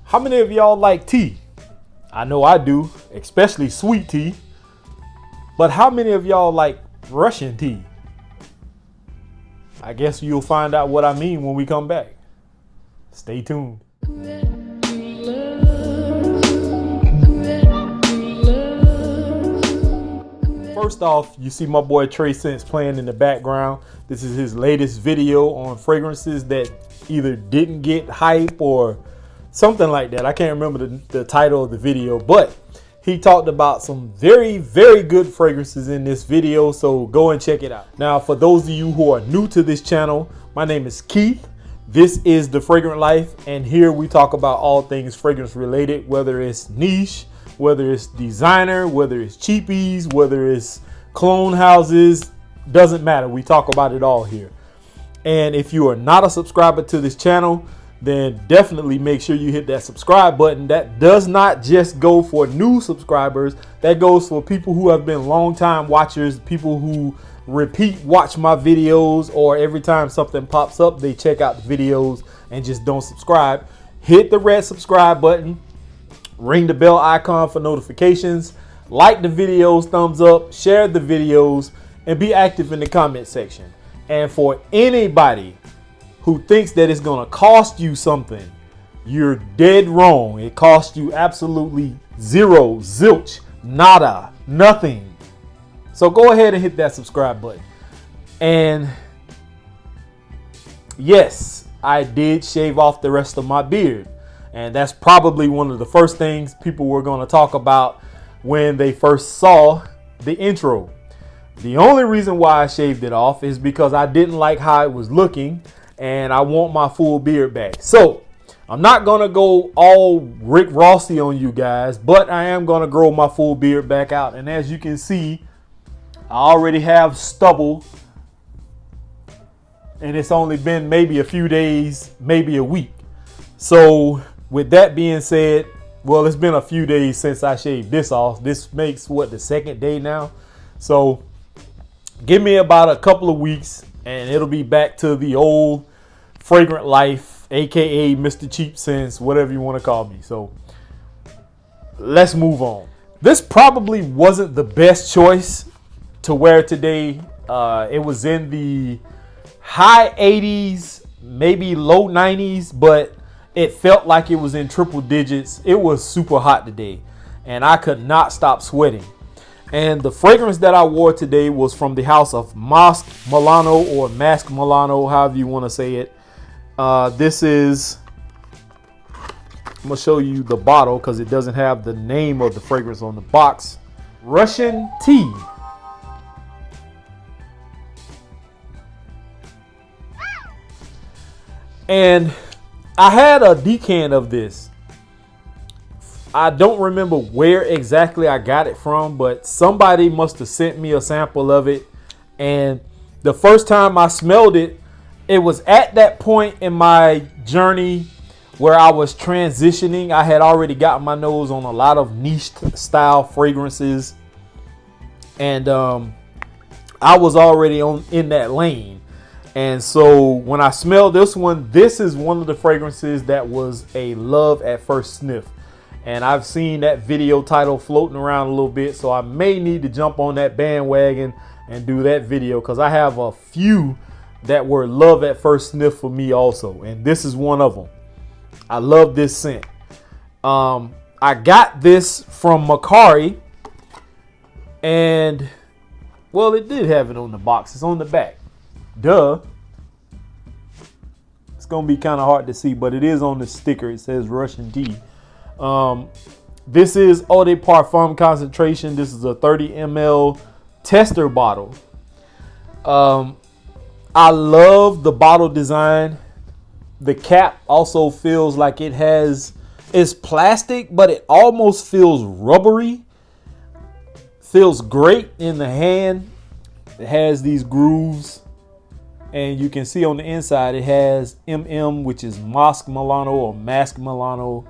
How many of y'all like tea? I know I do, especially sweet tea. But how many of y'all like Russian tea? I guess you'll find out what I mean when we come back. Stay tuned. First off, you see my boy Trey Sense playing in the background. This is his latest video on fragrances that either didn't get hype or something like that. I can't remember the title of the video, but he talked about some very, very good fragrances in this video, so go and check it out. Now, for those of you who are new to this channel, my name is Keith. This is The Fragrant Life, and here we talk about all things fragrance related, whether it's niche, whether it's designer, whether it's cheapies, whether it's clone houses, doesn't matter. We talk about it all here. And if you are not a subscriber to this channel, then definitely make sure you hit that subscribe button. That does not just go for new subscribers. That goes for people who have been long time watchers, people who repeat watch my videos, or every time something pops up, they check out the videos and just don't subscribe. Hit the red subscribe button, ring the bell icon for notifications, like the videos, thumbs up, share the videos, and be active in the comment section. And for anybody who thinks that it's gonna cost you something, you're dead wrong. It costs you absolutely zero, zilch, nada, nothing. So go ahead and hit that subscribe button. And yes, I did shave off the rest of my beard. And that's probably one of the first things people were gonna talk about when they first saw the intro. The only reason why I shaved it off is because I didn't like how it was looking, and I want my full beard back. So I'm not gonna go all Rick Rossy on you guys, but I am gonna grow my full beard back out. And as you can see, I already have stubble, and it's only been maybe a few days, maybe a week. So with that being said, well, it's been a few days since I shaved this off. This makes what, the second day now. So give me about a couple of weeks and it'll be back to the old Fragrant Life, aka Mr. Cheap Sense, whatever you want to call me. So let's move on. This probably wasn't the best choice to wear today. It was in the high 80s, maybe low 90s, but it felt like it was in triple digits. It was super hot today and I could not stop sweating. And the fragrance that I wore today was from the house of Masque Milano, or Masque Milano, however you want to say it. This is, I'm going to show you the bottle because it doesn't have the name of the fragrance on the box. Russian tea. And I had a decant of this. I don't remember where exactly I got it from, but somebody must have sent me a sample of it. And the first time I smelled it, it was at that point in my journey where I was transitioning. I had already gotten my nose on a lot of niche style fragrances, and I was already in that lane. And so when I smelled this one, this is one of the fragrances that was a love at first sniff. And I've seen that video title floating around a little bit, so I may need to jump on that bandwagon and do that video, because I have a few that were love at first sniff for me also, and this is one of them. I love this scent. I got this from Macari, and well, it did have it on the box. It's on the back. Duh. It's gonna be kind of hard to see, but it is on the sticker. It says Russian tea. This is Eau de Parfum concentration. This is a 30 ml tester bottle. I love the bottle design. The cap also feels like it's plastic, but it almost feels rubbery. Feels great in the hand. It has these grooves, and you can see on the inside it has MM, which is Masque Milano or Masque Milano.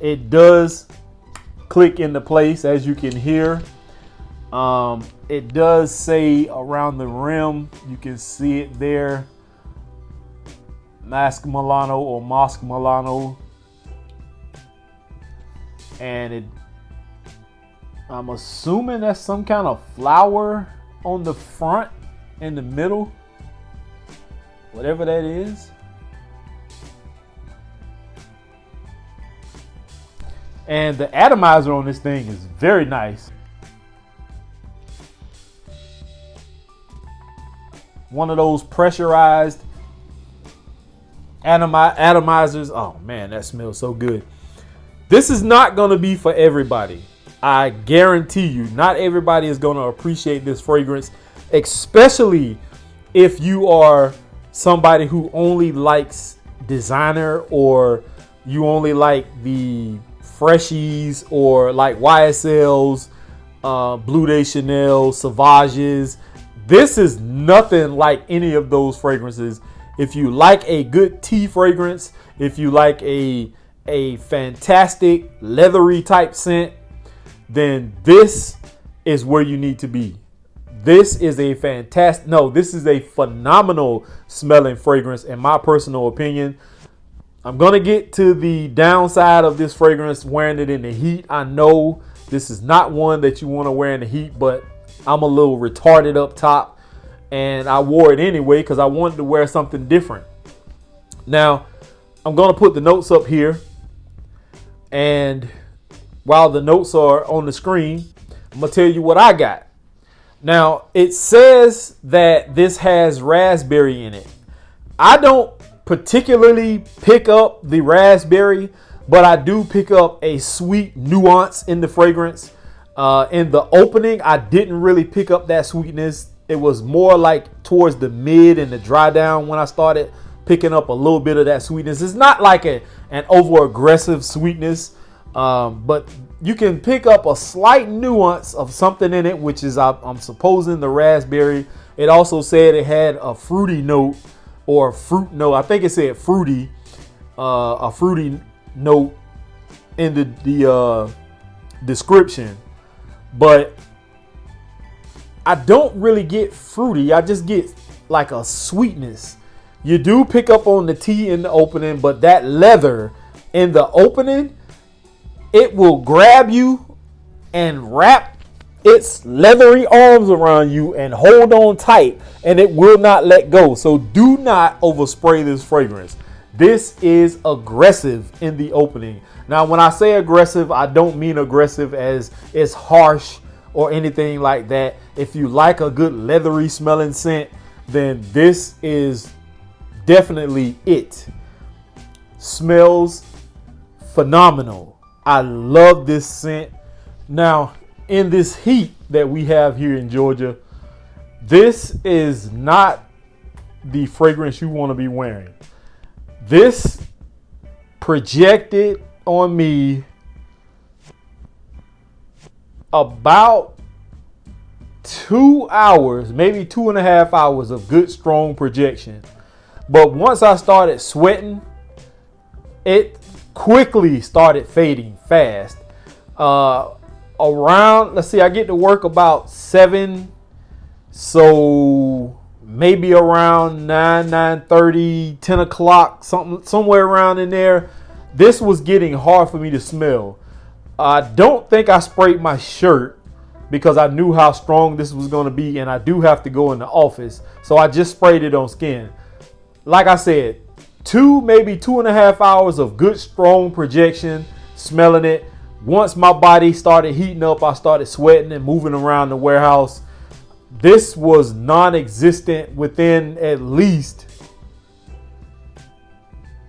It does click into place, as you can hear. It does say around the rim, you can see it there, Masque Milano or Masque Milano. And I'm assuming that's some kind of flower on the front, in the middle, whatever that is. And the atomizer on this thing is very nice. One of those pressurized atomizers. Oh man, that smells so good. This is not going to be for everybody. I guarantee you, not everybody is going to appreciate this fragrance, especially if you are somebody who only likes designer, or you only like the freshies, or like YSLs, Bleu de Chanel, Sauvages. This is nothing like any of those fragrances. If you like a good tea fragrance, if you like a fantastic leathery type scent, then this is where you need to be. This is this is a phenomenal smelling fragrance in my personal opinion. I'm going to get to the downside of this fragrance, wearing it in the heat. I know this is not one that you want to wear in the heat, but I'm a little retarded up top, and I wore it anyway because I wanted to wear something different. Now, I'm going to put the notes up here, and while the notes are on the screen, I'm going to tell you what I got. Now, it says that this has raspberry in it. I don't particularly pick up the raspberry, but I do pick up a sweet nuance in the fragrance. In the opening, I didn't really pick up that sweetness. It was more like towards the mid and the dry down when I started picking up a little bit of that sweetness. It's not like an over aggressive sweetness, but you can pick up a slight nuance of something in it, which is, I'm supposing, the raspberry. It also said it had a fruity note, or a fruit note. I think it said fruity, a fruity note in the description. But I don't really get fruity. I just get like a sweetness. You do pick up on the tea in the opening, but that leather in the opening, it will grab you and wrap its leathery arms around you and hold on tight, and it will not let go. So do not overspray this fragrance. This is aggressive in the opening. Now, when I say aggressive, I don't mean aggressive as it's harsh or anything like that. If you like a good leathery smelling scent, then this is definitely it. Smells phenomenal. I love this scent. Now, in this heat that we have here in Georgia, this is not the fragrance you want to be wearing. This projected on me about 2 hours, maybe 2.5 hours of good, strong projection. But once I started sweating, it quickly started fading fast. Around, let's see, I get to work about 7, so maybe around 9:30, 10 o'clock, somewhere around in there, this was getting hard for me to smell. I don't think I sprayed my shirt because I knew how strong this was going to be, and I do have to go in the office, so I just sprayed it on skin. Like I said, maybe 2.5 hours of good, strong projection, smelling it. Once my body started heating up, I started sweating and moving around the warehouse. This was non-existent within at least,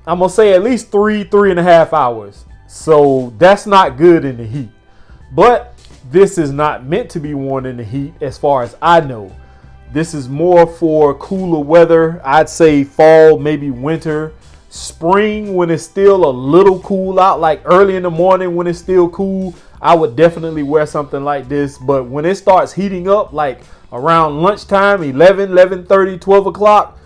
I'm going to say at least 3.5 hours. So that's not good in the heat. But this is not meant to be worn in the heat as far as I know. This is more for cooler weather. I'd say fall, maybe winter. Spring, when it's still a little cool out, like early in the morning when it's still cool, I would definitely wear something like this. But when it starts heating up, like around lunchtime, 11:30, 12 o'clock,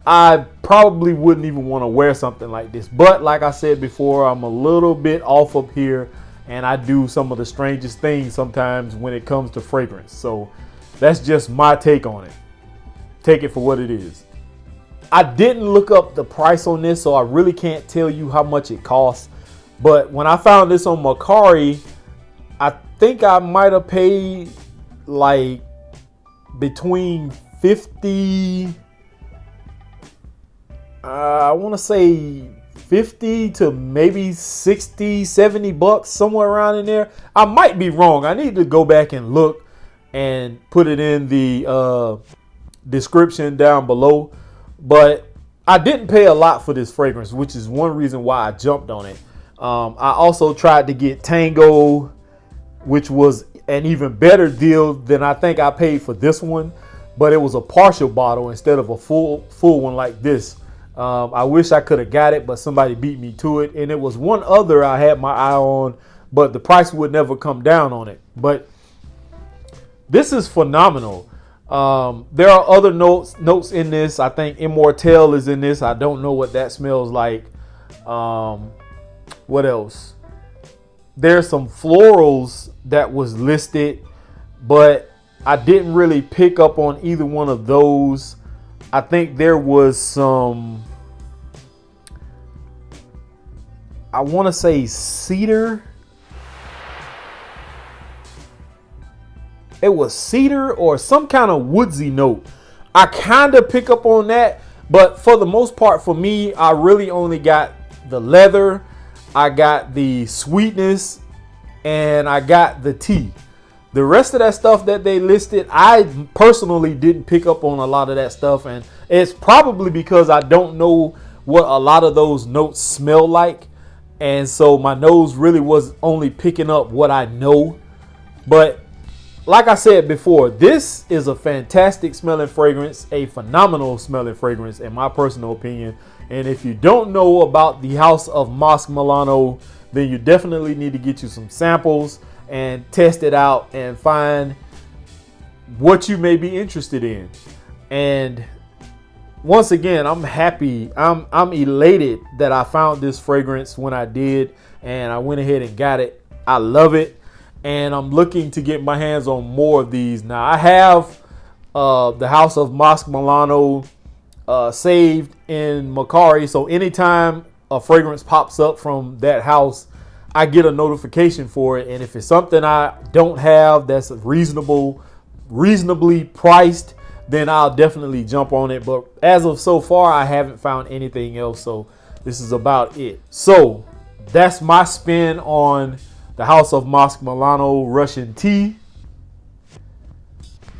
I probably wouldn't even want to wear something like this. But like I said before, I'm a little bit off up here, and I do some of the strangest things sometimes when it comes to fragrance. So that's just my take on it. Take it for what it is. I didn't look up the price on this, so I really can't tell you how much it costs. But when I found this on Mercari, I think I might have paid like between 50, I want to say 50 to maybe 60, 70 bucks, somewhere around in there. I might be wrong. I need to go back and look and put it in the description down below. But I didn't pay a lot for this fragrance, which is one reason why I jumped on it. I also tried to get Tango, which was an even better deal than I think I paid for this one, but it was a partial bottle instead of a full one like this. I wish I could have got it, but somebody beat me to it. And it was one other I had my eye on, but the price would never come down on it. But this is phenomenal. There are other notes in this. I think Immortelle is in this. I don't know what that smells like. What else? There's some florals that was listed, but I didn't really pick up on either one of those. I think there was some, I want to say cedar. It was cedar or some kind of woodsy note. I kind of pick up on that, but for the most part, for me, I really only got the leather, I got the sweetness, and I got the tea. The rest of that stuff that they listed, I personally didn't pick up on a lot of that stuff, and it's probably because I don't know what a lot of those notes smell like, and so my nose really was only picking up what I know. But like I said before, this is a fantastic smelling fragrance, a phenomenal smelling fragrance in my personal opinion. And if you don't know about the House of Masque Milano, then you definitely need to get you some samples and test it out and find what you may be interested in. And once again, I'm happy. I'm elated that I found this fragrance when I did, and I went ahead and got it. I love it. And I'm looking to get my hands on more of these. Now, I have the House of Masque Milano saved in Mercari. So anytime a fragrance pops up from that house, I get a notification for it. And if it's something I don't have that's reasonably priced, then I'll definitely jump on it. But as of so far, I haven't found anything else. So this is about it. So that's my spin on the House of Masque Milano Russian tea.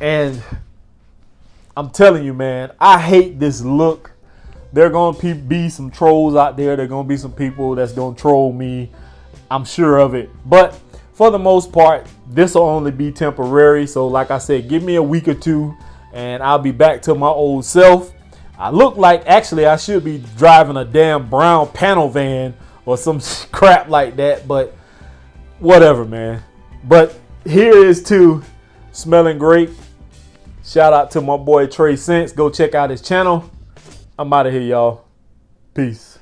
And I'm telling you, man, I hate this look. There are going to be some trolls out there. There are going to be some people that's going to troll me. I'm sure of it. But for the most part, this will only be temporary. So like I said, give me a week or two and I'll be back to my old self. I look like, actually, I should be driving a damn brown panel van or some crap like that. But whatever, man. But here is to smelling great. Shout out to my boy Trey Sense. Go check out his channel. I'm out of here, y'all. Peace.